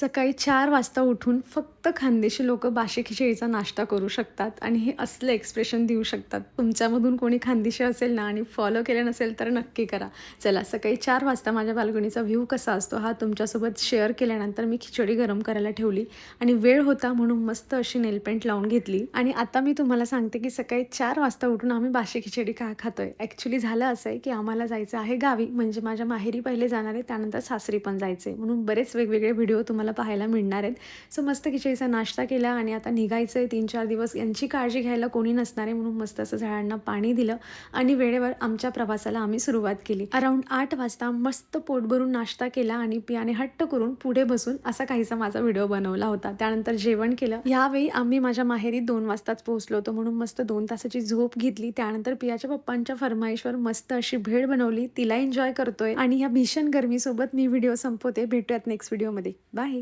सकाळी 4 वाजता उठून फक्त खानदेशी लोकं बाशी खिचडीचा नाश्ता करू शकतात आणि हे असलं एक्सप्रेशन देऊ शकतात. तुमच्यामधून कोणी खानदेशी असेल ना आणि फॉलो केलं नसेल तर नक्की करा. चला सकाळी 4 वाजता माझ्या बाल्कनीचा व्ह्यू कसा असतो हा तुमच्यासोबत शेअर केल्यानंतर मी खिचडी गरम करायला ठेवली आणि वेळ होता म्हणून मस्त अशी नेलपेंट लावून घेतली आणि आता मी तुम्हाला सांगते की सकाळी 4 वाजता उठून आम्ही बाशी खिचडी का खातोय. ॲक्च्युली झालं असं आहे की आम्हाला जायचं आहे गावी, म्हणजे माझ्या माहेरी पहिले जाणार आहे, त्यानंतर सासरी पण जायचं म्हणून बरेच वेगवेगळे व्हिडिओ तुम्हाला पाहायला मिळणार आहेत. सो मस्त खिचडीचा नाश्ता केला आणि आता निघायचं आहे. 3-4 दिवस यांची काळजी घ्यायला कोणी नसणार आहे म्हणून मस्त असं झाडांना पाणी दिलं आणि वेळेवर आमच्या प्रवासाला आम्ही सुरुवात केली. अराउंड 8 वाजता मस्त पोट भरून नाश्ता केला आणि पियाने हट्ट करून पुढे बसून असा काहीसा माझा व्हिडिओ बनवला होता. त्यानंतर जेवण केलं. यावेळी आम्ही माझ्या माहेरी 2 वाजताच पोहोचलो होतो म्हणून मस्त 2 तासाची झोप घेतली. त्यानंतर पियाच्या पप्पांच्या फरमाईशवर मस्त अशी भेळ बनवली, तिला एन्जॉय करतोय आणि ह्या भीषण गरमीसोबत मी व्हिडिओ संपवते. भेटूयात नेक्स्ट व्हिडिओमध्ये. बाय.